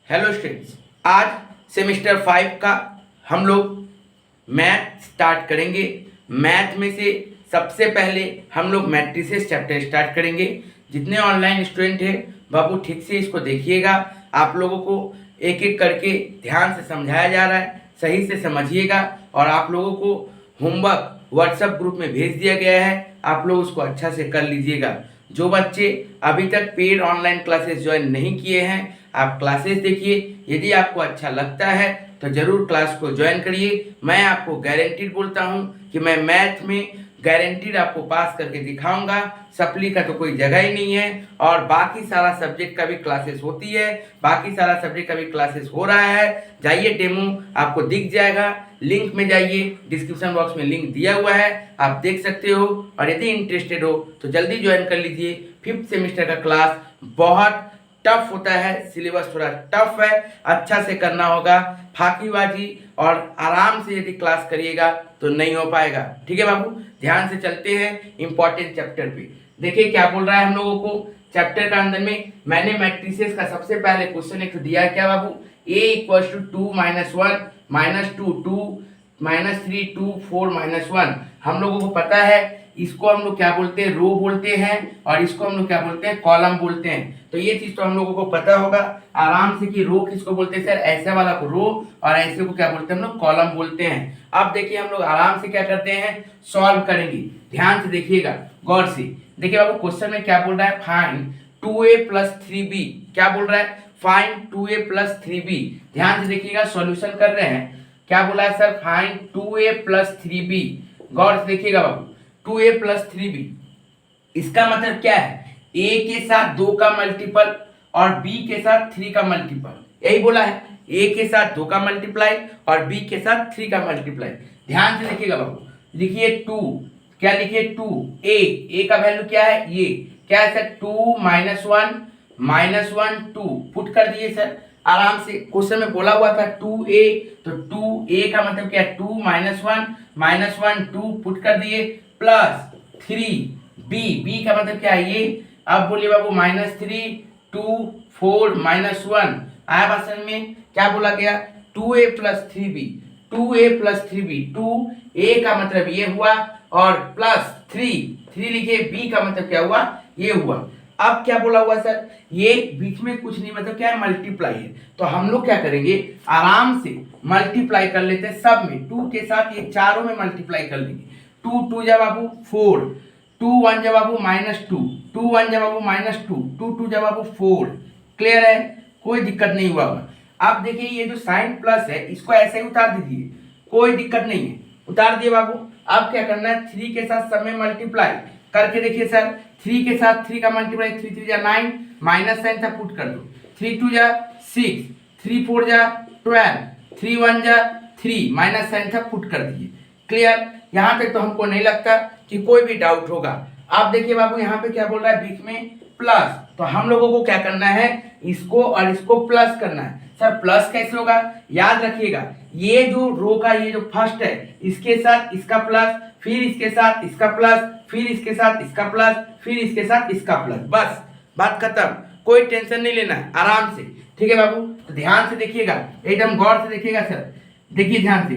Hello students, आज semester 5 का हम लोग मैथ स्टार्ट करेंगे। मैथ में से सबसे पहले हम लोग मैट्रिसेस चैप्टर स्टार्ट करेंगे। जितने ऑनलाइन स्टूडेंट हैं बाबू ठीक से इसको देखिएगा। आप लोगों को एक एक करके ध्यान से समझाया जा रहा है, सही से समझिएगा। और आप लोगों को होमवर्क व्हाट्सएप ग्रुप में भेज दिया गया है, आप लोग उसको अच्छा से कर लीजिएगा। जो बच्चे अभी तक पेड ऑनलाइन क्लासेस ज्वाइन नहीं किए हैं, आप क्लासेस देखिए। यदि आपको अच्छा लगता है तो ज़रूर क्लास को ज्वाइन करिए। मैं आपको गारंटीड बोलता हूं कि मैं मैथ में गारंटीड आपको पास करके दिखाऊंगा। सप्ली का तो कोई जगह ही नहीं है। और बाकी सारा सब्जेक्ट का भी क्लासेस होती है, बाकी सारा सब्जेक्ट का भी क्लासेस हो रहा है। जाइए, डेमो आपको दिख जाएगा। लिंक में जाइए, डिस्क्रिप्शन बॉक्स में लिंक दिया हुआ है, आप देख सकते हो। और यदि इंटरेस्टेड हो तो जल्दी ज्वाइन कर लीजिए। 5th सेमेस्टर का क्लास बहुत टफ होता है, सिलेबस थोड़ा टफ है, अच्छा से करना होगा। फाकीबाजी और आराम से यदि क्लास करिएगा तो नहीं हो पाएगा। ठीक है बाबू, ध्यान से चलते हैं इंपॉर्टेंट चैप्टर पे। देखिए क्या बोल रहा है हम लोगों को चैप्टर का अंदर में। मैंने मैट्रिसेस का सबसे पहले क्वेश्चन एक दिया है, क्या बाबू, a इक्वल टू 2 -1 -2 2 -3 2 4 -1। हम लोगों को पता है इसको हम लोग क्या बोलते हैं, रो बोलते हैं, और इसको हम लोग क्या बोलते हैं, कॉलम बोलते हैं। तो ये चीज तो हम लोगों को पता होगा आराम से कि रो किसको बोलते हैं सर, ऐसे वाला को रो, और ऐसे को क्या बोलते हैं हम लोग, कॉलम बोलते हैं। अब देखिए हम लोग आराम से क्या करते हैं, सॉल्व करेंगे। ध्यान से देखिएगा, गौर से देखिए बाबू। क्वेश्चन में क्या बोल रहा है, फाइंड 2a + 3b। क्या बोल रहा है, फाइंड 2a + 3b। ध्यान से देखिएगा, सॉल्यूशन कर रहे हैं। क्या बोला है सर, फाइंड 2a + 3b। गौर से देखिएगा बाबू, 2a + 3b, इसका मतलब क्या है, a के साथ 2 का मल्टीपल और b के साथ 3 का मल्टीपल। यही बोला है, a के साथ 2 का मल्टीप्लाई और b के साथ 3 का मल्टीप्लाई। ध्यान से देखिएगा बाबू, लिखिए 2, क्या लिखिए 2, a का वैल्यू क्या है, ये क्या है सर, 2 -1 2 पुट कर दिए सर। आराम से क्वेश्चन में बोला हुआ था 2a, तो 2a का मतलब क्या है, 2 -1 2 पुट कर दिए, प्लस 3b का मतलब क्या है, ये। अब बोलिए बाबू -3 2 4 -1 आया भाषण में। क्या बोला गया, 2a + 3b, 2a + 3b, 2a का मतलब ये हुआ, और प्लस 3 लिखिए, b का मतलब क्या हुआ, ये हुआ। अब क्या बोला हुआ सर, ये बीच में कुछ नहीं, मतलब क्या है, मल्टीप्लाई है। तो हम लोग क्या करेंगे, आराम से मल्टीप्लाई कर लेते हैं सब में। 2 के साथ ये चारों में मल्टीप्लाई कर लेंगे। 2 2 जा बाबू 4, 2 1 जा बाबू -2, 2 1 जा बाबू -2, 2 2 जा बाबू 4। क्लियर है, कोई दिक्कत नहीं हुआ। अब देखिए ये जो साइन प्लस है इसको ऐसे ही उतार दीजिए, कोई दिक्कत नहीं है, उतार दिए बाबू। अब क्या करना है, 3 के साथ सब में मल्टीप्लाई करके देखिए सर, 3 के साथ 3 का मल्टीप्लाई, 3 3 जा 9, माइनस साइन था पुट कर दो, 3 2 जा 6, 3 4 जा 12, 3 1 जा 3, माइनस साइन था पुट कर दिए। क्लियर, यहाँ तक तो हमको नहीं लगता कि कोई भी डाउट होगा। आप देखिए बाबू यहाँ पे क्या बोल रहा है, बीच में प्लस, तो हम लोगों को क्या करना है, इसको और इसको प्लस करना है। सर प्लस कैसे होगा, याद रखिएगा, ये जो रो का ये जो फर्स्ट है इसके साथ इसका प्लस, फिर इसके साथ इसका प्लस, फिर इसके साथ इसका प्लस, फिर इसके साथ इसका प्लस, बस बात खत्म। कोई टेंशन नहीं लेना है, आराम से। ठीक है बाबू, तो ध्यान से देखिएगा, एकदम गौर से देखिएगा सर। देखिए ध्यान से,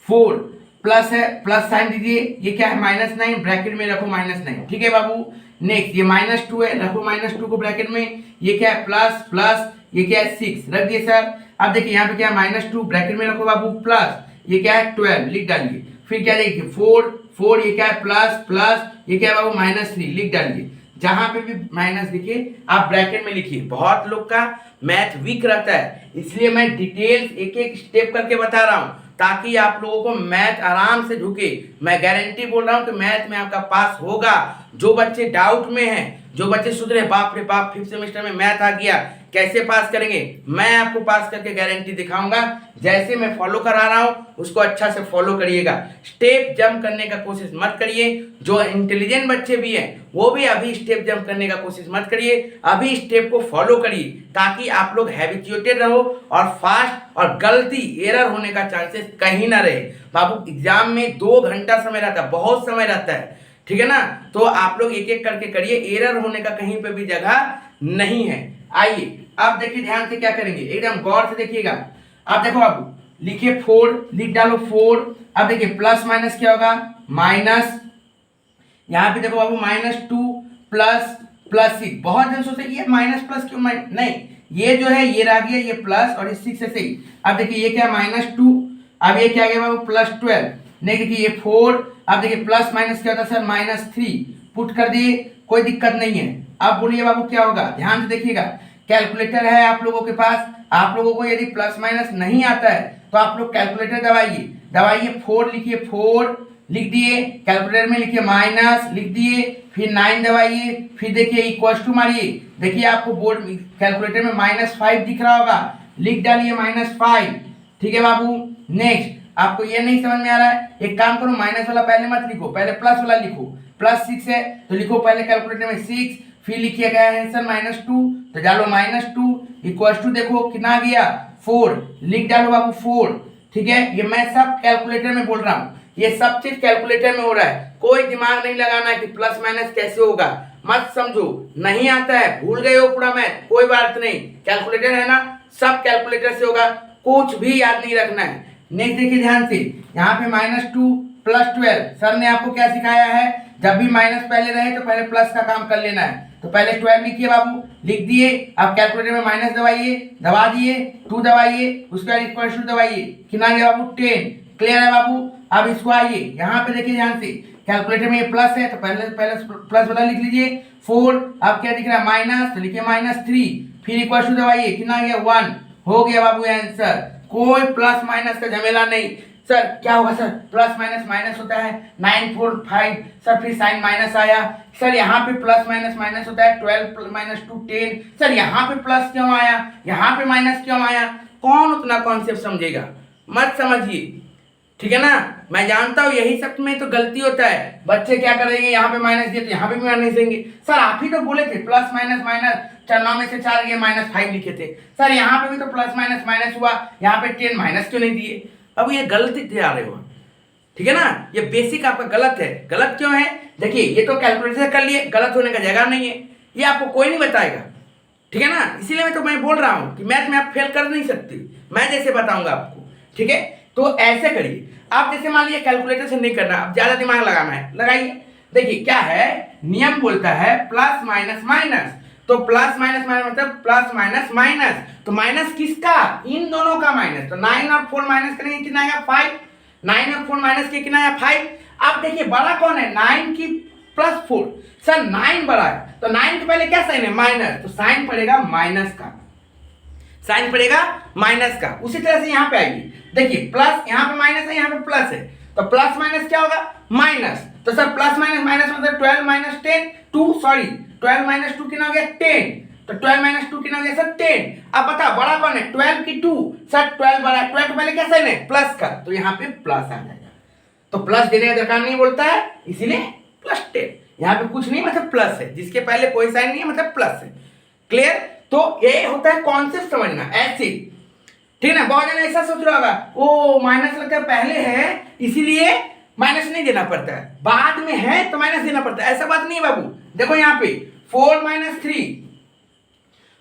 4 प्लस है, प्लस साइन दीजिए, ये क्या है -9, ब्रैकेट में रखो -9। ठीक है बाबू, नेक्स्ट ये -2 है, रखो -2 को ब्रैकेट में, ये क्या है प्लस प्लस, ये क्या है 6, रख दिए सर। अब देखिए यहाँ पे क्या है -2 ब्रैकेट में रखो बाबू, प्लस ये क्या है 12 लिख डालिए, फिर क्या देखिए 4 ये क्या है प्लस प्लस, ये क्या है बाबू -3 लिख डालिए। जहां पे भी माइनस दिखे आप ब्रैकेट में लिखिए। बहुत लोग का मैथ वीक रहता है, इसलिए मैं डिटेल्स एक एक स्टेप करके बता रहा हूं ताकि आप लोगों को मैथ आराम से ढुके। मैं गारंटी बोल रहा हूं कि मैथ में आपका पास होगा। जो बच्चे डाउट में हैं, जो बच्चे सोच रहे बाप रे बाप 5th सेमेस्टर में मैथ आ गया, कैसे पास करेंगे, मैं आपको पास करके गारंटी दिखाऊंगा। जैसे मैं फॉलो करा रहा हूं उसको अच्छा से फॉलो करिएगा। स्टेप जंप करने का कोशिश मत करिए। जो इंटेलिजेंट बच्चे भी हैं वो भी अभी स्टेप जंप करने का कोशिश मत करिए, अभी स्टेप को फॉलो करिए ताकि आप लोग हैबिचुएटेड रहो और फास्ट, और गलती एरर होने का चांसेस कहीं ना रहे। बाबू एग्जाम में 2 घंटा समय रहता है, बहुत समय रहता है, ठीक है ना। तो आप लोग एक एक करके करिए, एरर होने का कहीं पे भी जगह नहीं है। आइए आप देखिए ध्यान से क्या करेंगे, एकदम गौर से देखिएगा। आप देखो बाबू, लिखिए 4, लिख डालो 4। अब देखिए प्लस माइनस क्या होगा, माइनस, यहाँ पे देखो बाबू -2 प्लस +6। बहुत जन सोचते ये माइनस प्लस क्यों, नहीं, ये जो है ये रह गया ये प्लस और ये 6 ऐसे ही। अब देखिए ये क्या -2, अब ये क्या आ गया बाबू +12। नहीं देखिए ये 4, अब देखिए प्लस माइनस क्या होता है सर -3, पुट कर दिए, कोई दिक्कत नहीं है। अब बोलिए बाबू क्या होगा, ध्यान से देखिएगा। कैलकुलेटर है आप लोगों के पास, आप लोगों को यदि प्लस माइनस नहीं आता है तो आप लोग कैलकुलेटर दबाइए 4 लिखिए, 4 लिख दिए, कैलकुलेटर में लिखिए माइनस लिख दिए, फिर 9 दबाइए, फिर देखिए इक्वल टू मारिए। देखिए आपको बोर्ड कैलकुलेटर में -5 दिख रहा होगा, लिख डालिए -5। ठीक है बाबू। नेक्स्ट, आपको ये नहीं समझ में आ रहा है, एक काम करो, माइनस वाला पहले मत लिखो, पहले प्लस वाला लिखो। +6 है तो लिखो पहले कैलकुलेटर में 6, फिर लिखिए क्या है सर -2, तो डालो -2 इक्वल टू, देखो कितना आ गया 4, लिख डालो बाबू 4। ठीक है, ये मैं सब कैलकुलेटर में बोल रहा हूँ, ये सब चीज कैलकुलेटर में हो रहा है, कोई दिमाग नहीं लगाना है कि प्लस माइनस कैसे होगा, मत समझो, नहीं आता है, भूल गए हो पूरा मैथ, कोई बात नहीं, कैलकुलेटर है ना, सब कैलकुलेटर से होगा, कुछ भी याद नहीं रखना है। नेक्स्ट देखिए ध्यान से, यहाँ पे -2 +12, सर ने आपको क्या सिखाया है, जब भी माइनस पहले रहे तो पहले प्लस का काम कर लेना है। तो पहले 12 लिखिए बाबू, लिख दिए, अब कैलकुलेटर में माइनस दबाइए, दबा दिए, 2 दबाइए, उसके बाद इक्वल टू दबाइए, कितना आ गया बाबू 10। क्लियर है बाबू। अब इसको आइए यहाँ पे देखिए ध्यान से, कैलकुलेटर में ये प्लस है तो पहले प्लस वाला लिख लीजिए 4, अब क्या दिख रहा है माइनस, तो लिखिए -3, फिर इक्वल टू दबाइए, कितना आ गया 1, हो गया बाबू आंसर। कोई प्लस माइनस का झमेला नहीं। सर क्या होगा सर, प्लस माइनस माइनस होता है 9 4 5, सर फिर साइन माइनस आया, सर यहाँ पे प्लस माइनस माइनस होता है 12 - 2 10, सर यहाँ पे प्लस क्यों आया, यहाँ पे माइनस क्यों आया, कौन उतना कॉन्सेप्ट समझेगा, मत समझिए। ठीक है ना, मैं जानता हूँ यही सब में तो गलती होता है, बच्चे क्या करेंगे, यहाँ पे माइनस दिए तो यहाँ पे भी माइनस देंगे, सर आप ही तो बोले थे प्लस माइनस माइनस, 9 में से 4 गए -5 लिखे थे, सर यहाँ पे भी तो प्लस माइनस माइनस हुआ, यहाँ पे 10 माइनस क्यों नहीं दिए। अब ये गलती दे आ रहे हो, ठीक है ना, ये बेसिक आपका गलत है। गलत क्यों है, देखिए ये तो कैलकुलेटर कर लिए, गलत होने का जगह नहीं है, ये आपको कोई नहीं बताएगा। ठीक है ना, इसीलिए मैं तो मैं बोल रहा हूँ कि मैथ में आप फेल कर नहीं सकते, मैं जैसे बताऊंगा आपको। ठीक है, तो ऐसे करिए आप, जैसे मान लीजिए कैलकुलेटर से नहीं करना, अब ज्यादा दिमाग लगाना है, लगाइए। देखिए क्या है, नियम बोलता है प्लस माइनस माइनस, तो प्लस माइनस माइनस मतलब प्लस माइनस माइनस, तो माइनस किसका, इन दोनों का माइनस, तो 9 और 4 माइनस करेंगे कितना आएगा 5, 9 और 4 माइनस के कितना आया 5। अब देखिए बड़ा कौन है, 9 की +4, सर 9 बड़ा है तो 9 के पहले क्या साइन है माइनस, तो साइन पड़ेगा माइनस का, साइन पड़ेगा माइनस का। उसी तरह से यहाँ पे आएगी, देखिए प्लस, यहाँ पे माइनस है, यहाँ पे प्लस है, तो प्लस माइनस क्या होगा माइनस, तो सर प्लस माइनस माइनस मतलब 12 - 10 2 सॉरी 12 - 2 कितना हो गया 10, तो 12 - 2 कितना हो गया सर 10। अब बताओ बड़ा कौन है, 12 की 2, सर 12 बड़ा है, 12 के पहले क्या साइन है प्लस का, तो यहाँ पे प्लस आ जाएगा, तो प्लस देने का दरकार नहीं बोलता है, इसीलिए +10, यहाँ पे कुछ नहीं मतलब प्लस है, जिसके पहले कोई साइन नहीं है मतलब प्लस है। क्लियर, तो ये होता है कॉन्सेप्ट समझना ऐसे, ठीक है ना। बहुत जन ऐसा सोच रहा होगा, ओ माइनस लगता है पहले है इसीलिए माइनस नहीं देना पड़ता है, बाद में है तो माइनस देना पड़ता है, ऐसा बात नहीं है बाबू। देखो यहाँ पे 4 - 3,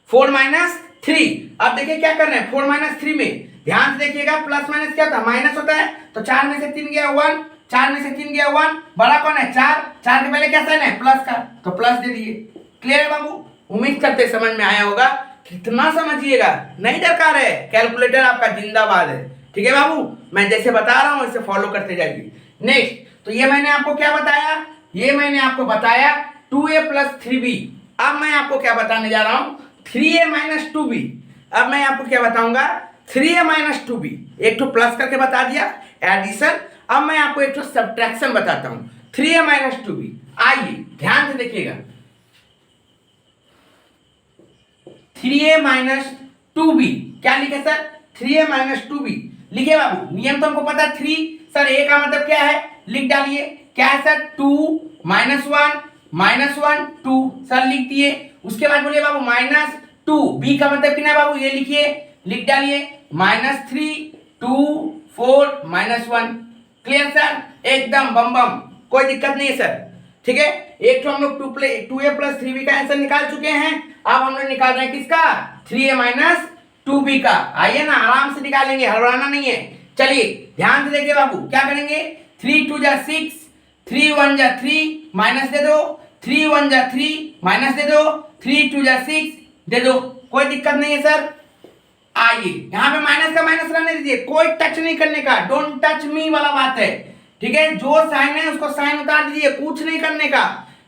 4 - 3, अब देखिए क्या कर रहे हैं 4 - 3 में, ध्यान से देखिएगा प्लस माइनस क्या होता है माइनस होता है, तो 4 में से 3 गया 1, 4 में से 3 गया 1, बड़ा कौन है 4, 4 के पहले क्या साइन है प्लस का, तो प्लस दे दिए। क्लियर है बाबू, उम्मीद करते समझ में आया होगा, कितना समझिएगा, नहीं दरकार है, कैलकुलेटर आपका जिंदाबाद है। ठीक है बाबू, मैं जैसे बता रहा हूँ इसे फॉलो करते जाइए। नेक्स्ट, तो ये मैंने आपको क्या बताया, ये मैंने आपको बताया 2a + 3b। अब मैं आपको क्या बताने जा रहा हूँ 3a - 2b। अब मैं आपको क्या बताऊंगा 3a - 2b, एक तो प्लस करके बता दिया एडिशन, अब मैं आपको एक तो सब्ट्रैक्शन बताता हूँ 3a - 2b। आइए ध्यान से देखिएगा, 3a - 2b क्या लिखे सर 3a - 2b लिखे बाबू। नियम तो हमको पता है 3, सर a का मतलब क्या है लिख डालिए, क्या है सर 2 - 1 -1 2, सर लिख दिए। उसके बाद बोलिए बाबू -2, b का मतलब कितना है बाबू ये लिखिए, लिख डालिए -3 2 4 -1। क्लियर सर, एकदम बम बम, कोई दिक्कत नहीं है सर। ठीक है, एक तो हम लोग 2a प्लस 3b का आंसर निकाल चुके हैं। अब हम लोग निकाल रहे हैं किसका, 3a माइनस 2b का। आइए ना, आराम से निकालेंगे, हड़बड़ाना नहीं है। चलिए ध्यान से देखिए बाबू, क्या करेंगे, 3 2 जा 6, 3 1 जा 3, माइनस दे दो, 3 1 जा 3, माइनस दे दो, 3 2 जा 6 दे दो, कोई दिक्कत नहीं है सर। आइए यहाँ पे माइनस का माइनस रहने दीजिए, कोई टच नहीं करने का, डोंट टच मी वाला बात है, ठीक है। जो साइन है उसको साइन उतार दीजिए, कुछ नहीं करने का।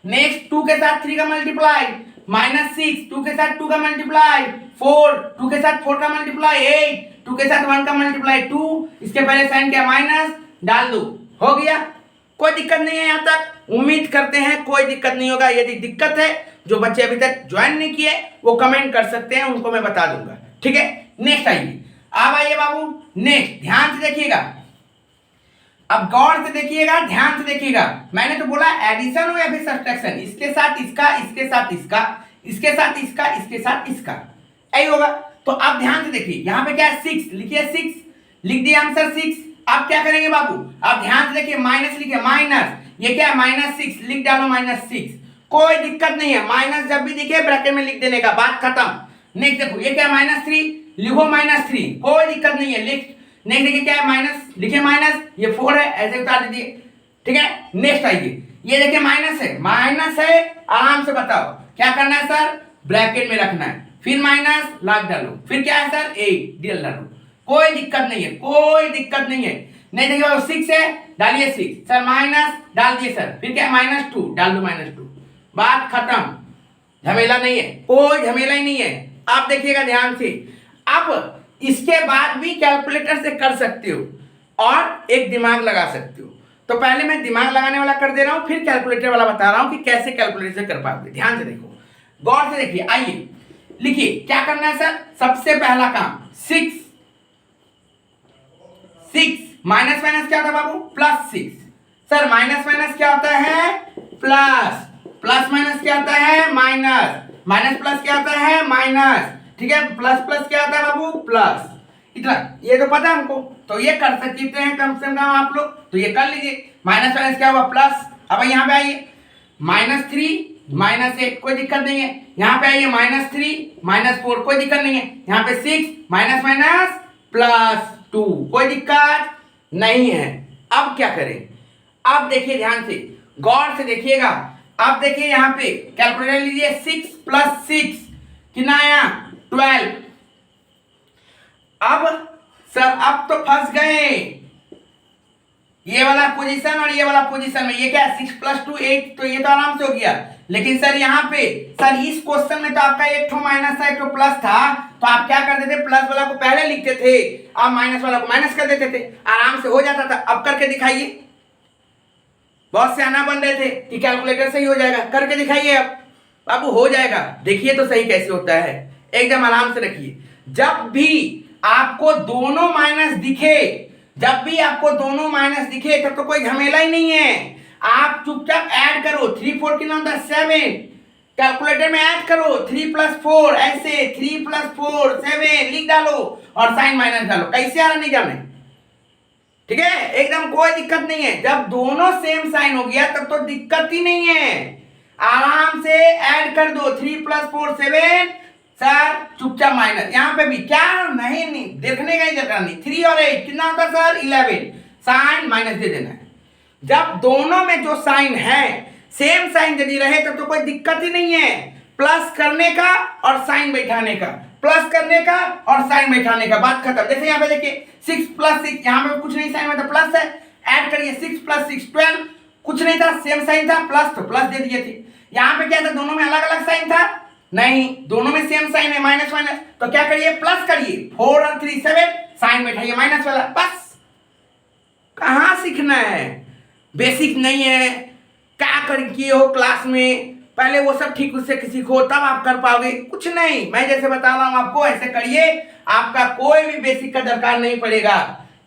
नेक्स्ट 2 के साथ 3 का मल्टीप्लाई, माइनस 6, 2 के साथ 2 का मल्टीप्लाई, 4, 2 के साथ 4 का मल्टीप्लाई, 8, 2 के साथ 1 का मल्टीप्लाई 2, इसके पहले साइन क्या माइनस डाल दो, हो गया, कोई दिक्कत नहीं है। यहाँ तक उम्मीद करते हैं कोई दिक्कत नहीं होगा। यदि दिक्कत है, जो बच्चे अभी तक ज्वाइन नहीं किए वो कमेंट कर सकते हैं, उनको मैं बता दूंगा, ठीक है। नेक्स्ट आइए, अब आइए बाबू नेक्स्ट, ध्यान से देखिएगा, अब गौर से देखिएगा, ध्यान से देखिएगा। मैंने तो बोला एडिशन हो या फिर सब्ट्रैक्शन, इसके साथ इसका, इसके साथ इसका, इसके साथ इसका, इसके साथ इसका, यही होगा। तो अब ध्यान से देखिए, यहाँ पे क्या है 6, लिखिए 6, लिख दिया आंसर 6। अब क्या करेंगे बाबू, अब ध्यान से देखिए, माइनस लिखिए, माइनस, ये क्या है -6, लिख डालो -6, कोई दिक्कत नहीं है। माइनस जब भी दिखे ब्रैकेट में लिख देने का, बात खत्म। नेक्स्ट देखो, ये क्या है -3, लिखो -3, कोई दिक्कत नहीं है, लिख। नेक्स्ट देखिए क्या है माइनस, लिखिए माइनस, ये 4 है, ऐसे उतार दीजिए, ठीक है। नेक्स्ट आइए, ये देखिए माइनस है, माइनस है, आराम से बताओ क्या करना है सर, ब्रैकेट में रखना है, फिर माइनस लाग डालो, फिर क्या है सर 8 डीएल डालो, कोई दिक्कत नहीं है, कोई दिक्कत नहीं है। नहीं देखिए 6 है, डालिए 6, सर माइनस डाल दिए सर, फिर क्या है -2 डाल दो -2, बात खत्म, झमेला नहीं है, कोई झमेला ही नहीं है। आप देखिएगा ध्यान से, अब इसके बाद भी कैलकुलेटर से कर सकते हो और एक दिमाग लगा सकते हो। तो पहले मैं दिमाग लगाने वाला कर दे रहा हूं, फिर कैलकुलेटर वाला बता रहा हूं कि कैसे कैलकुलेटर से कर पाओगे। ध्यान से देखो, गौर से देखिए, आइए लिखिए क्या करना है सर। सबसे पहला काम 6 माइनस माइनस क्या होता है बाबू, +6। सर माइनस माइनस क्या होता है, प्लस, प्लस माइनस क्या होता है, माइनस, माइनस प्लस क्या होता है, माइनस, ठीक है। प्लस प्लस क्या होता है बाबू, प्लस, इतना ये तो पता है हमको, तो ये कर सकते हैं कम से कम आप लोग, तो ये कर लीजिए। माइनस माइनस क्या हुआ, प्लस। अब यहाँ पे आइए, -3 -8, कोई दिक्कत नहीं है। यहाँ पे आइए -3 -4, कोई दिक्कत नहीं है। यहाँ पे 6 माइनस माइनस +2, कोई दिक्कत नहीं है। अब क्या करें, अब देखिए ध्यान से, गौर से देखिएगा। अब देखिए यहाँ पे कैलकुलेटर लीजिए, 6 + 6 कितना आया, 12। अब सर अब तो फंस गए, ये वाला पोजीशन और ये वाला पोजीशन में, ये क्या है 6 + 2 8, तो ये तो आराम से हो गया। लेकिन सर यहाँ पे, सर इस क्वेश्चन में तो आपका एक ठो माइनस था, एक ठो प्लस था, तो आप क्या करते थे, प्लस वाला को पहले लिखते थे, आप माइनस वाला को माइनस कर देते थे, आराम से हो जाता था। अब करके दिखाइए, बहुत सियाना बन रहे थे कि कैलकुलेटर से ही हो जाएगा, करके दिखाइए। अब बाबू हो जाएगा, देखिए तो सही कैसे होता है, एकदम आराम से रखिए। जब भी आपको दोनों माइनस दिखे, जब भी आपको दोनों माइनस दिखे, तब तो कोई झमेला ही नहीं है। आप चुपचाप ऐड करो, 3 4 कितना होता है 7, कैलकुलेटर में ऐड करो, 3 + 4, ऐसे 3 + 4 7 लिख डालो और साइन माइनस डालो, कैसे आ रहा नहीं जाने, ठीक है, एकदम कोई दिक्कत नहीं है। जब दोनों सेम साइन हो गया तब तो दिक्कत ही नहीं है, आराम से ऐड कर दो, 3 + 4 7, सर चुपचाप माइनस, यहाँ पे भी क्या नहीं देखने का ही दरकार नहीं, 3 और 8 कितना होता है सर 11, साइन माइनस दे देना है। जब दोनों में जो साइन है सेम साइन यदि रहे तब तो कोई दिक्कत ही नहीं है, प्लस करने का और साइन बैठाने का, प्लस करने का और साइन बैठाने का, बात खत्म। जैसे यहाँ पे देखिए 6 + 6, यहाँ पे कुछ नहीं साइन में तो प्लस है, ऐड करिए 6 + 6 12, कुछ नहीं था, सेम साइन था, प्लस तो प्लस दे दिए थे। यहाँ पे क्या था, दोनों में अलग अलग साइन था, नहीं दोनों में सेम साइन है, माइनस माइनस, तो क्या करिए प्लस करिए, 4 और 3 7, साइन बैठाइए माइनस वाला, बस। कहाँ सीखना है, बेसिक नहीं है, क्या कर किए हो क्लास में, पहले वो सब ठीक उससे सीखो तब आप कर पाओगे, कुछ नहीं, मैं जैसे बता रहा हूं आपको ऐसे करिए, आपका कोई भी बेसिक का दरकार नहीं पड़ेगा,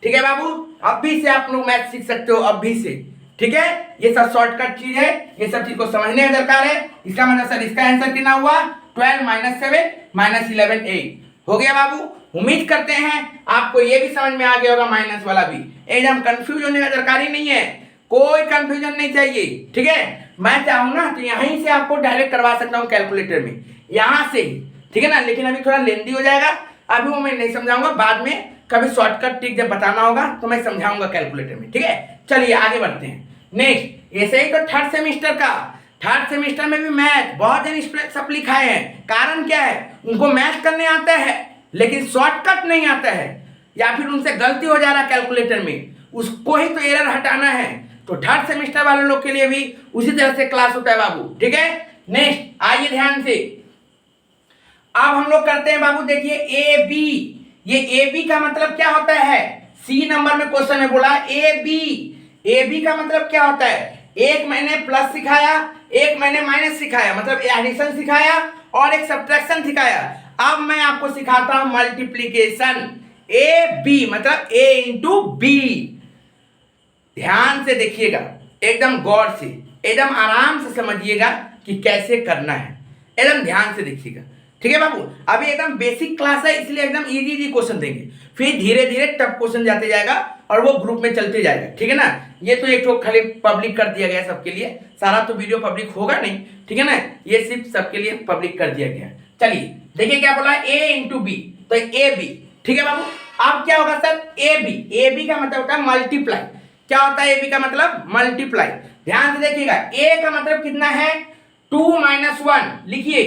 ठीक है बाबू। अब भी से आप लोग मैथ सीख सकते हो, अब भी से, ठीक है। ये सब शॉर्टकट चीज है, ये सब चीज को समझने का दरकार है। इसका मतलब सर इसका आंसर कितना हुआ, 12 - 7 - 11 8 हो गया बाबू। उम्मीद करते हैं आपको ये भी समझ में आ गया होगा, माइनस वाला भी, एकदम कंफ्यूज होने का दरकार ही नहीं है। कोई कंफ्यूजन नहीं चाहिए, ठीक है। मैं चाहूँ ना तो यहीं से आपको डायरेक्ट करवा सकता हूँ कैलकुलेटर में, यहाँ से ही, ठीक है ना। लेकिन अभी थोड़ा लेंदी हो जाएगा, अभी वो मैं नहीं समझाऊंगा, बाद में कभी शॉर्टकट ट्रिक जब बताना होगा तो मैं समझाऊंगा कैलकुलेटर में, ठीक है। चलिए आगे बढ़ते हैं। नेक्स्ट, ऐसे ही तो थर्ड सेमिस्टर में भी मैथ बहुत जन सब लिखाए हैं। कारण क्या है, उनको मैथ करने आता है लेकिन शॉर्टकट नहीं आता है, या फिर उनसे गलती हो जा रहा है कैलकुलेटर में, उसको ही तो एरर हटाना है। तो थर्ड सेमिस्टर वाले लोग के लिए भी उसी तरह से क्लास होता है बाबू, ठीक है। नेक्स्ट आइए ध्यान से, अब हम लोग करते हैं बाबू, देखिए ए बी। ये ए बी का मतलब क्या होता है, सी नंबर में क्वेश्चन में बोला ए बी का मतलब क्या होता है। एक मैंने प्लस सिखाया, एक मैंने माइनस सिखाया, मतलब एडिशन सिखाया और एक सब्ट्रैक्शन सिखाया। अब मैं आपको सिखाता हूं मल्टीप्लीकेशन। ए बी मतलब ए इंटू बी। ध्यान से देखिएगा, एकदम गौर से, एकदम आराम से समझिएगा कि कैसे करना है, एकदम ध्यान से देखिएगा, ठीक है बाबू। अभी एकदम बेसिक क्लास है, इसलिए एकदम इजी क्वेश्चन देंगे, फिर धीरे धीरे टफ क्वेश्चन जाते जाएगा और वो ग्रुप में चलते जाएगा, ठीक है ना। ये तो एक तो खाली पब्लिक कर दिया गया सबके लिए, सारा तो वीडियो पब्लिक होगा नहीं, ठीक है ना, ये सिर्फ सबके लिए पब्लिक कर दिया गया। चलिए देखिए क्या बोला, ए इंटू बी, तो ए बी, ठीक है बाबू। अब क्या होगा सर, ए बी का मतलब होता है मल्टीप्लाई। क्या होता है ए बी का मतलब, मल्टीप्लाई। ध्यान से देखिएगा, ए का मतलब कितना है, 2 - 1, लिखिए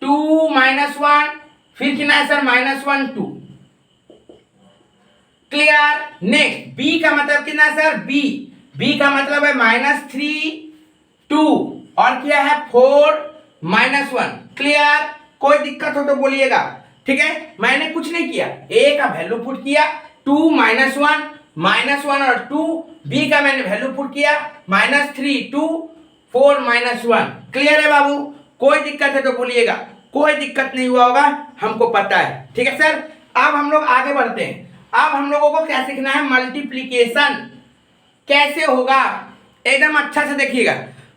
2 - 1, फिर कितना है सर, -1 2, क्लियर। नेक्स्ट बी का मतलब कितना है सर, बी का मतलब है -3 2, और क्या है 4 - 1, क्लियर। कोई दिक्कत हो तो बोलिएगा, ठीक है। मैंने कुछ नहीं किया, ए का वैल्यू पुट किया 2 - 1 और 2, बी का मैंने वैल्यू पुट किया -3 2 4 - 1, क्लियर है बाबू। कोई दिक्कत है तो बोलिएगा, कोई दिक्कत नहीं हुआ होगा, हमको पता है, ठीक है सर। अब हम लोग आगे बढ़ते हैं। अब हम लोगों को क्या सीखना है, मल्टीप्लिकेशन कैसे होगा, एकदम अच्छा से देखिएगा।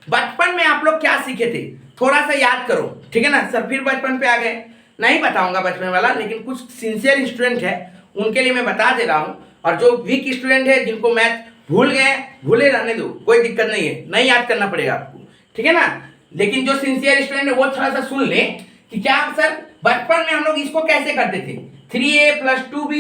बचपन में आप लोग क्या सीखे थे, थोड़ा सा याद करो, ठीक है ना। सर फिर बचपन पे आ गए, नहीं बताऊंगा बचपन वाला, लेकिन कुछ सिंसियर स्टूडेंट है उनके लिए मैं बता दे रहा हूं, और जो वीक स्टूडेंट है जिनको मैथ भूल गए, भूले रहने दो, कोई दिक्कत नहीं है, नहीं याद करना पड़ेगा आपको, ठीक है ना। लेकिन जो सिंसियर स्टूडेंट है वो थोड़ा सा सुन ले कि क्या सर बचपन में हम लोग इसको कैसे करते थे, 3a + 2b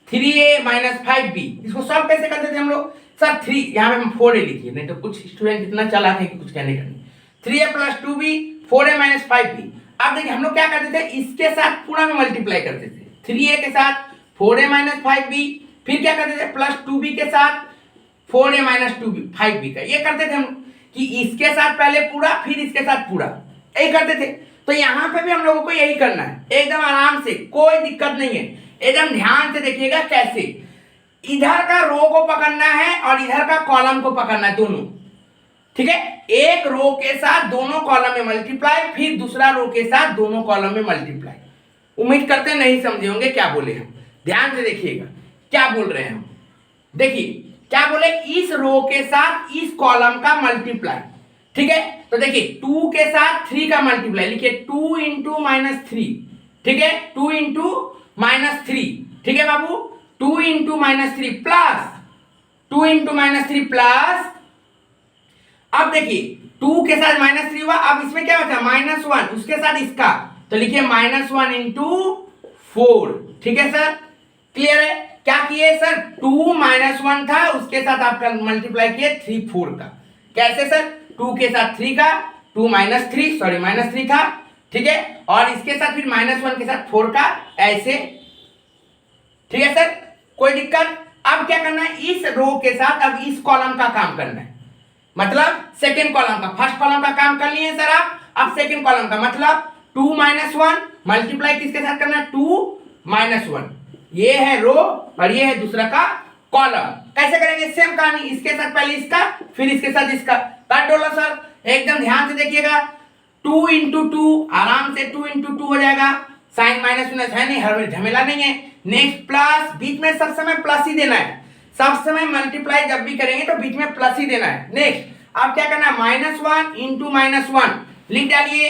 3a - 5b, इसको सॉल्व कैसे करते थे हम लोग। सर 3 यहाँ पे हम 4a लिखिए, नहीं तो कुछ स्टूडेंट इतना चालाक है कि कुछ कहने का नहीं। 3a + 2b 4a - 5b। अब देखिए हम लोग क्या करते थे, इसके साथ पूरा में मल्टीप्लाई करते थे, 3a के साथ 4a - 5b, फिर क्या करते थे प्लस 2b के साथ 4a - 2b 5b का, ये करते थे हम कि इसके साथ पहले पूरा फिर इसके साथ पूरा, यही करते थे। तो यहाँ पे भी हम लोगों को यही करना है, एकदम आराम से, कोई दिक्कत नहीं है, एकदम ध्यान से देखिएगा कैसे। इधर का रो को पकड़ना है और इधर का कॉलम को पकड़ना है, दोनों, ठीक है। एक रो के साथ दोनों कॉलम में मल्टीप्लाई, फिर दूसरा रो के साथ दोनों कॉलम में मल्टीप्लाई। उम्मीद करते नहीं समझे होंगे क्या बोले हम, ध्यान से देखिएगा क्या बोल रहे हैं हम। देखिए क्या बोले, इस रो के साथ इस कॉलम का मल्टीप्लाई, ठीक है। तो देखिए 2 के साथ 3 का मल्टीप्लाई, लिखिए 2 × -3, ठीक है, 2 × -3, ठीक है बाबू, 2 × -3 प्लस 2 × -3 प्लस, अब देखिए 2 के साथ -3 हुआ, अब इसमें क्या बचा -1, उसके साथ इसका, तो लिखिए -1 × 4, ठीक है सर, क्लियर है। क्या किए सर, 2 - 1 था, उसके साथ आपका मल्टीप्लाई किए 3 4 का, कैसे सर, 2 के साथ 3 का, 2 - 3 सॉरी -3 था, ठीक है, और इसके साथ फिर -1 के साथ 4 का, ऐसे, ठीक है सर, कोई दिक्कत। अब क्या करना है, इस रो के साथ अब इस कॉलम का काम करना है, मतलब सेकेंड कॉलम का, फर्स्ट कॉलम का काम कर लिए सर आप, अब सेकेंड कॉलम का मतलब 2 - 1 मल्टीप्लाई किसके साथ करना है, 2 - 1, ये है रो और ये है दूसरा का कॉलम। कैसे करेंगे, सेम कहानी, इसके साथ पहले इसका फिर इसके साथ इसका, काट डोला सर, एकदम ध्यान से देखिएगा। 2 × 2 आराम से 2 × 2 हो जाएगा, साइन माइनस माइनस है नहीं, हर झमेला नहीं है। नेक्स्ट प्लस, बीच में सब समय प्लस ही देना है, सब समय मल्टीप्लाई जब भी करेंगे तो बीच में प्लस ही देना है। नेक्स्ट अब क्या करना है, -1 × -1 लिख डालिए,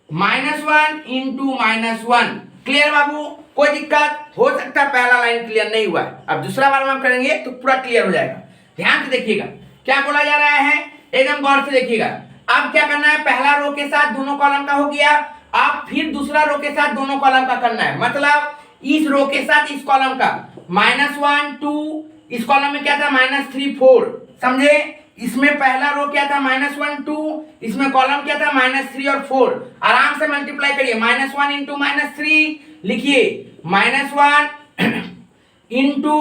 -1 × -1, क्लियर बाबू, कोई दिक्कत हो सकता है पहला लाइन क्लियर नहीं हुआ है, अब दूसरा बार हम करेंगे तो पूरा क्लियर हो जाएगा। ध्यान से देखिएगा क्या बोला जा रहा है, एकदम गौर से देखिएगा। अब क्या करना है, पहला रो के साथ दोनों कॉलम का हो गया, अब फिर दूसरा रो के साथ दोनों कॉलम का करना है। मतलब इस रो के साथ इस कॉलम का -1 2, इस कॉलम में क्या था -3 4, समझे। इसमें पहला रो क्या था -1 2, इसमें कॉलम क्या था -3 और 4। आराम से मल्टीप्लाई करिए, -1 इंटू -3 लिखिए, -1 इंटू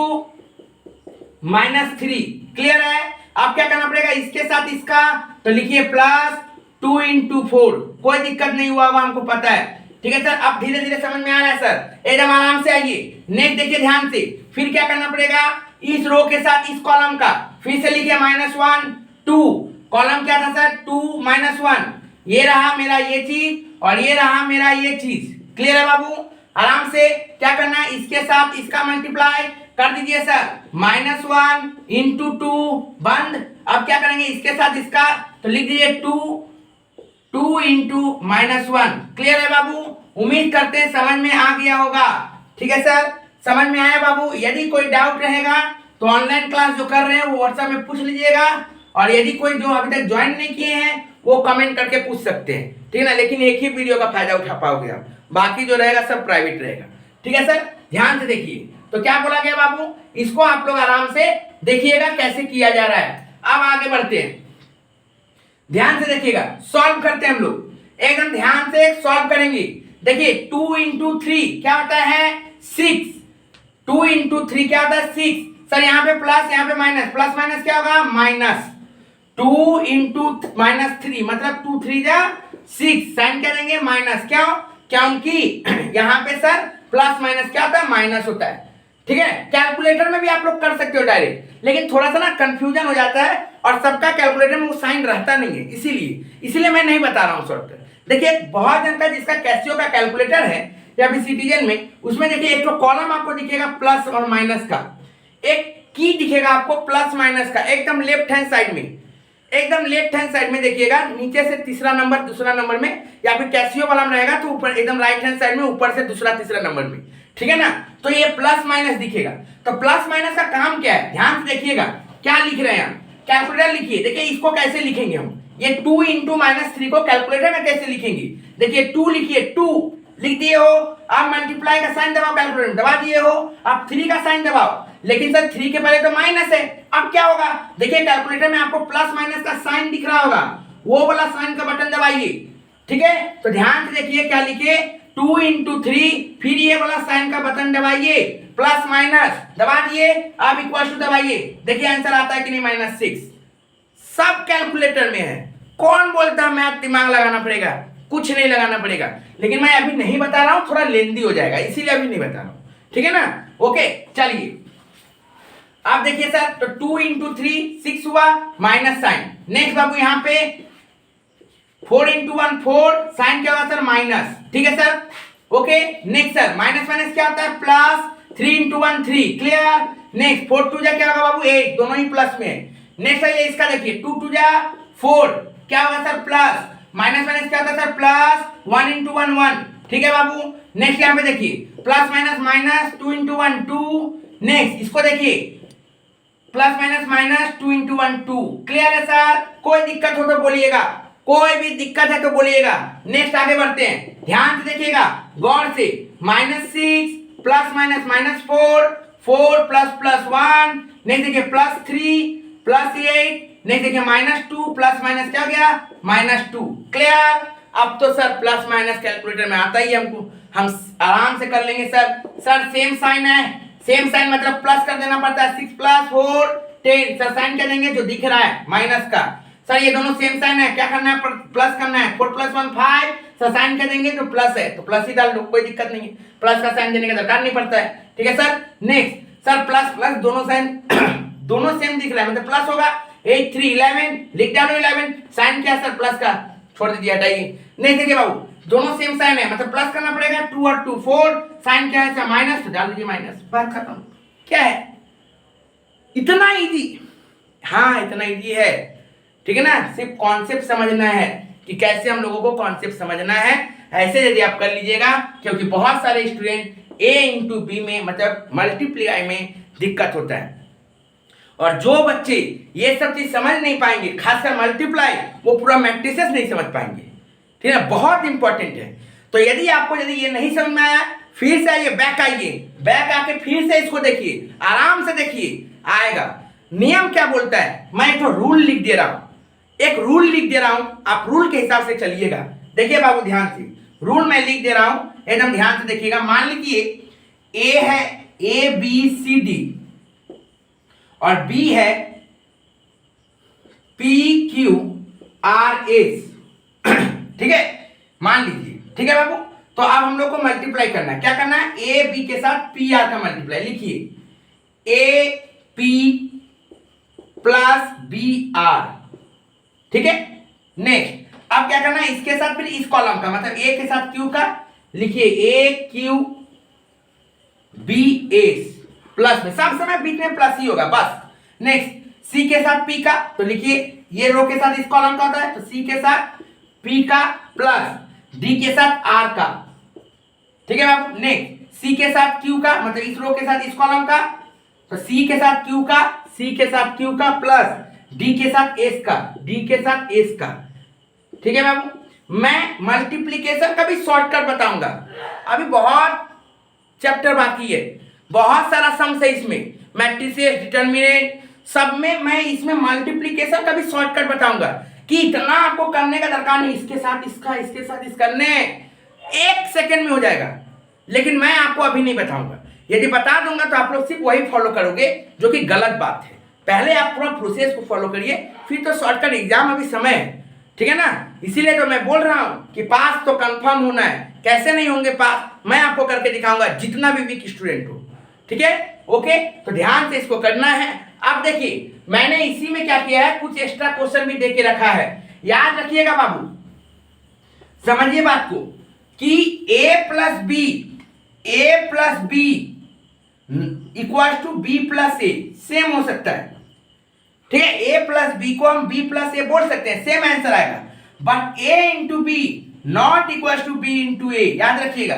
-3, क्लियर है। अब क्या करना पड़ेगा, इसके साथ इसका, तो लिखिए +2 इंटू 4, कोई दिक्कत नहीं हुआ हमको पता है, ठीक है सर। अब धीरे धीरे समझ में आ रहा है सर, एकदम आराम से आइए। नेक्स्ट देखिए ध्यान से, फिर क्या करना पड़ेगा, इस रो के साथ इस कॉलम का फिर से लिखिए -1 2, कॉलम क्या था सर 2 -1, ये रहा मेरा ये चीज और ये रहा मेरा ये चीज, क्लियर है बाबू। आराम से क्या करना है, इसके साथ इसका मल्टीप्लाई कर दीजिए सर, -1 इंटू 2 बंद। अब क्या करेंगे, इसके साथ इसका, तो लिख दीजिए 2 इंटू -1, क्लियर है बाबू। उम्मीद करते हैं समझ में आ गया होगा, ठीक है सर, समझ में आया बाबू। यदि कोई डाउट रहेगा तो ऑनलाइन क्लास जो कर रहे हैं वो व्हाट्सएप में पूछ लीजिएगा, और यदि कोई जो अभी तक ज्वाइन नहीं किए हैं वो कमेंट करके पूछ सकते हैं, ठीक है ना। लेकिन एक ही वीडियो का फायदा उठा पाओगे आप, बाकी जो रहेगा सब प्राइवेट रहेगा, ठीक है सर। ध्यान से देखिए, तो क्या बोला गया बाबू, इसको आप लोग आराम से देखिएगा कैसे किया जा रहा है। अब आगे बढ़ते हैं, ध्यान से देखिएगा, सॉल्व करते हैं हम लोग, एकदम ध्यान से सॉल्व करेंगे। देखिए 2 इंटू 3 क्या होता है 6, 2 इंटू 3 क्या होता है 6, सर यहाँ पे प्लस यहाँ पे माइनस, प्लस माइनस क्या होगा -2 इंटू -3, मतलब 2 3 जा 6, साइन क्या देंगे माइनस, क्यों, क्योंकि यहाँ पे सर प्लस माइनस क्या होता है माइनस होता है, ठीक है। कैलकुलेटर में भी आप लोग कर सकते हो डायरेक्ट, लेकिन थोड़ा सा ना कंफ्यूजन हो जाता है और सबका कैलकुलेटर में वो साइन रहता नहीं है, इसीलिए मैं नहीं बता रहा हूँ शॉर्टकट। देखिए बहुत जन का जिसका कैसियो का कैलकुलेटर है या फिर सिटीजन में, उसमें देखिए एक तो कॉलम आपको दिखेगा प्लस और माइनस का, एक की दिखेगा आपको प्लस माइनस का, एकदम लेफ्ट हैंड साइड में, एकदम लेफ्ट हैंड साइड में देखिएगा, नीचे से तीसरा नंबर दूसरा नंबर में, या फिर कैसियो वाला में रहेगा तो ऊपर एकदम राइट हैंड साइड में ऊपर से दूसरा तीसरा नंबर में, ठीक है ना। तो ये प्लस माइनस दिखेगा, तो प्लस माइनस का काम क्या है, ध्यान से देखिएगा क्या लिख रहे हैं, कैलकुलेटर लिखिए। देखिए इसको कैसे लिखेंगे हम, ये 2 इंटू -3 को कैलकुलेटर में कैसे लिखेंगे, देखिए 2 लिखिए, 2 लिख दिए हो, आप मल्टीप्लाई का साइन दबाओ, कैलकुलेटर में दबा दिए हो, आप 3 का साइन दबाओ, लेकिन सर 3 के पहले तो माइनस है, अब क्या होगा, देखिए कैलकुलेटर में आपको प्लस माइनस का साइन दिख रहा होगा, वो वाला साइन का बटन दबाइए, ठीक है। तो ध्यान से देखिए क्या लिखिए 2 इंटू 3, फिर ये वाला साइन का बटन दबाइए, प्लस माइनस दबा दिए, अब इक्वल टू दबाइए, देखिए आंसर आता है कि नहीं -6, सब कैलकुलेटर में है। कौन बोलता है मैथ दिमाग लगाना पड़ेगा, कुछ नहीं लगाना पड़ेगा, लेकिन मैं अभी नहीं बता रहा हूं, थोड़ा लेंदी हो जाएगा इसीलिए अभी नहीं बता रहा हूं, ठीक है ना। ओके चलिए आप देखिए सर, तो 2 इंटू 3 6 हुआ, माइनस साइन। नेक्स्ट बाबू यहाँ पे 4 इंटू 1 4, साइन क्या होगा सर माइनस, ठीक है sir. Okay next sir minus minus क्या होता है प्लस, 3 इंटू 1 3, क्लियर। नेक्स्ट 4 2 जा क्या होगा बाबू 8, दोनों ही प्लस में है। नेक्स्ट है ये इसका देखिए 2 2 जा 4, क्या होगा सर प्लस, माइनस माइनस क्या होता है सर प्लस, 1 इंटू 1 1, ठीक है बाबू। नेक्स्ट यहाँ पे देखिए plus minus minus, 2 into 1 2, next इसको देखिए plus minus minus 2 into 1 2, clear है सर। कोई दिक्कत हो तो बोलिएगा, कोई भी दिक्कत है तो बोलिएगा। नेक्स्ट आगे बढ़ते हैं, ध्यान से देखिएगा गौर से, -6 plus minus -4 4 plus plus 1, next देखिए +3 +8, नेक्स्ट देखिए -2 प्लस माइनस क्या हो गया -2, क्लियर। अब तो सर प्लस माइनस कैलकुलेटर में आता ही हमको, हम आराम से कर लेंगे सर सेम साइन है, सेम साइन मतलब प्लस कर देना पड़ता है, 6 + 4 10, सर साइन क्या देंगे जो दिख रहा है माइनस का, सर ये दोनों सेम साइन है, क्या करना है प्लस करना है, 4 + 1 5, सर साइन क्या देंगे जो प्लस है तो प्लस ही डाल दो, कोई दिक्कत नहीं है, प्लस का साइन देने का दरकार नहीं पड़ता है, ठीक है sir. Next sir plus plus दोनों साइन दोनों सेम दिख रहा है, मतलब प्लस होगा 8 3 11, लिख डालो 11, साइन क्या सर प्लस का, छोड़ दीजिए हटाइए। नहीं देखिए बाबू दोनों सेम साइन है, मतलब प्लस करना पड़ेगा, 2 और 2 4, साइन क्या है सर माइनस, तो डाल दीजिए माइनस, बात खत्म। क्या है इतना इजी, हाँ इतना इजी है, ठीक है ना। सिर्फ कॉन्सेप्ट समझना है कि कैसे हम लोगों को कॉन्सेप्ट समझना है, ऐसे यदि आप कर लीजिएगा, क्योंकि बहुत सारे स्टूडेंट a इंटू बी में मतलब मल्टीप्लाई में दिक्कत होता है। और जो बच्चे ये सब चीज समझ नहीं पाएंगे, खासकर मल्टीप्लाई, वो पूरा मैट्रिसेस नहीं समझ पाएंगे। ठीक है, बहुत इंपॉर्टेंट है। तो यदि ये नहीं समझ में आया, फिर से आइए, बैक आके फिर से इसको देखिए, आराम से देखिए, आएगा। नियम क्या बोलता है, मैं एक रूल लिख दे रहा हूं, आप रूल के हिसाब से चलिएगा। देखिए बाबू ध्यान से, रूल मैं लिख दे रहा हूं, एकदम ध्यान से देखिएगा। मान लीजिए ए है ABCD और B है PQRS। ठीक है, मान लीजिए, ठीक है बाबू। तो अब हम लोग को मल्टीप्लाई करना है, क्या करना है, AB के साथ PR का मल्टीप्लाई। लिखिए AP प्लस BR। ठीक है, नेक्स्ट अब क्या करना है, इसके साथ फिर इस कॉलम का, मतलब A के साथ Q का, लिखिए AQBS प्लस में, सब समय बीच में प्लस ही होगा बस। नेक्स्ट C के साथ P का, तो लिखिए ये रो के साथ इस कॉलम का होता है, तो C के साथ P का प्लस D के साथ R का। ठीक है बाबू, नेक्स्ट C के साथ Q का, मतलब इस रो के साथ इस कॉलम का, तो C के साथ Q का, C के साथ Q का प्लस D के साथ S का, D के साथ S का। ठीक है बाबू, मैं मल्टीप्लिकेशन का भी शॉर्टकट बताऊंगा, अभी बहुत चैप्टर बाकी है, बहुत सारा सम्स है इसमें, मैट्रिसेस, डिटरमिनेंट, सब में मैं इसमें मल्टीप्लिकेशन का भी शॉर्टकट बताऊंगा कि इतना आपको करने का दरकार नहीं, इसके साथ इसका, इसके साथ इसका, करने 1 सेकंड में हो जाएगा। लेकिन मैं आपको अभी नहीं बताऊंगा, यदि बता दूंगा तो आप लोग सिर्फ वही फॉलो करोगे, जो कि गलत बात है। पहले आप पूरा प्रोसेस को फॉलो करिए, फिर तो शॉर्टकट, एग्जाम अभी समय है। ठीक है ना, इसीलिए तो मैं बोल रहा हूं कि पास तो कंफर्म होना है। कैसे नहीं होंगे पास, मैं आपको करके दिखाऊंगा, जितना भी वीक स्टूडेंट हो। ठीक है, ओके, तो ध्यान से इसको करना है। अब देखिए मैंने इसी में क्या किया है, कुछ एक्स्ट्रा क्वेश्चन भी देके रखा है, याद रखिएगा बाबू, समझिए बात को, कि A plus B equal to B plus A same हो सकता है। ठीक है, A प्लस बी को हम B प्लस ए बोल सकते हैं, सेम आंसर आएगा। But A into B not equal to B into A, याद रखिएगा।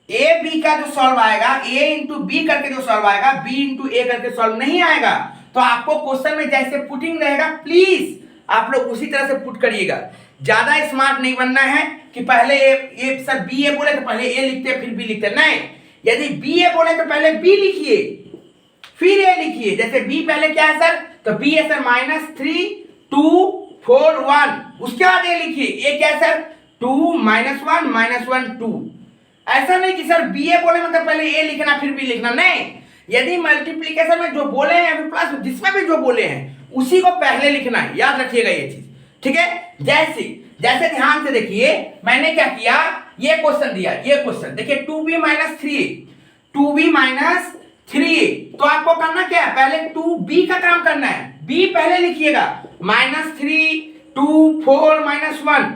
A B का जो सॉल्व आएगा, A इंटू बी करके जो सॉल्व आएगा, B इंटू ए करके सॉल्व नहीं आएगा। तो आपको क्वेश्चन में जैसे पुटिंग रहेगा, प्लीज आप लोग उसी तरह से पुट करिएगा। ज्यादा स्मार्ट नहीं बनना है कि पहले ए सर बी ए बोले तो पहले ए लिखते फिर बी लिखते, नहीं। यदि बी ए बोले तो पहले बी लिखिए फिर ए लिखिए। जैसे बी पहले क्या है सर, तो बी है सर -3 2 4 1, उसके बाद ए लिखिए। ए क्या है सर, 2 -1 -1 2। ऐसा नहीं कि सर बी ए बोले मतलब पहले ए लिखना फिर बी लिखना, नहीं। यदि मल्टीप्लिकेशन में जो बोले हैं अभी प्लस जिसमें भी जो बोले हैं उसी को पहले लिखना है, याद रखिएगा ये चीज। ठीक है, जैसे ध्यान से देखिए, मैंने क्या किया, ये क्वेश्चन दिया, ये क्वेश्चन देखिए 2b -3, तो आपको करना क्या है, पहले 2b का काम करना है। b पहले लिखिएगा, -3 2 4 -1,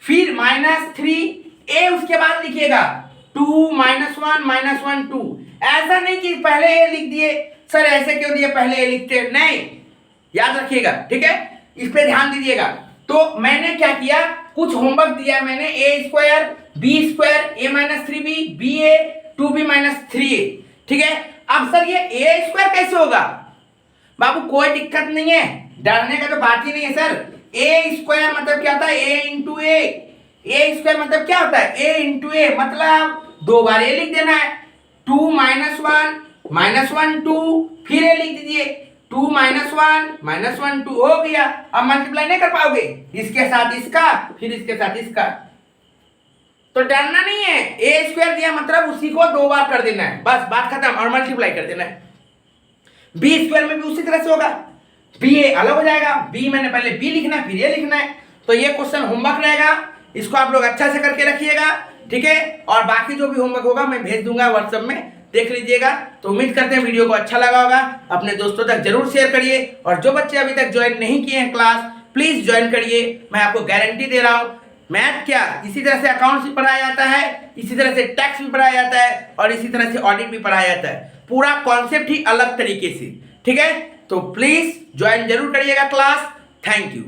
फिर -3 a उसके बाद लिखिएगा 2 -1 -1 2। ऐसा नहीं कि पहले ए लिख दिए, सर ऐसे क्यों दिए, पहले ए लिखते, नहीं, याद रखिएगा। ठीक है, इस पे ध्यान दीजिएगा। तो मैंने क्या किया, कुछ होमवर्क दिया मैंने, a square b square a -3b ba 2b -3a। ठीक है, अब सर ये a स्क्वायर कैसे होगा, बाबू कोई दिक्कत नहीं है, डरने का तो बात ही नहीं है सर। a स्क्वायर मतलब क्या होता है, a इंटू a स्क्वायर मतलब क्या होता है, a इंटू a, मतलब 2 बार a लिख देना है। 2 -1 -1 2, फिर a लिख दीजिए, 2 -1 -1 2, हो गया। अब मल्टीप्लाई नहीं कर पाओगे, इसके साथ इसका फिर इसके साथ इसका, तो डरना नहीं है। ए स्क्वायर दिया मतलब उसी को 2 बार कर देना है, बस बात खत्म, और मल्टीप्लाई कर देना है। बी स्क्वायर में भी उसी तरह से होगा, बी ए अलग हो जाएगा, बी मैंने पहले बी लिखना है फिर ये लिखना है। तो ये क्वेश्चन होमवर्क रहेगा, इसको आप लोग अच्छा से करके रखिएगा। ठीक है, और बाकी जो भी होमवर्क होगा मैं भेज दूंगा व्हाट्सएप में, देख लीजिएगा। तो उम्मीद करते हैं वीडियो को अच्छा लगा होगा, अपने दोस्तों तक जरूर शेयर करिए, और जो बच्चे अभी तक ज्वाइन नहीं किए हैं क्लास, प्लीज ज्वाइन करिए। मैं आपको गारंटी दे रहा हूँ, मैथ क्या इसी तरह से अकाउंट्स भी पढ़ाया जाता है, इसी तरह से टैक्स भी पढ़ाया जाता है, और इसी तरह से ऑडिट भी पढ़ाया जाता है, पूरा कॉन्सेप्ट ही अलग तरीके से। ठीक है, तो प्लीज ज्वाइन जरूर करिएगा क्लास। Thank you.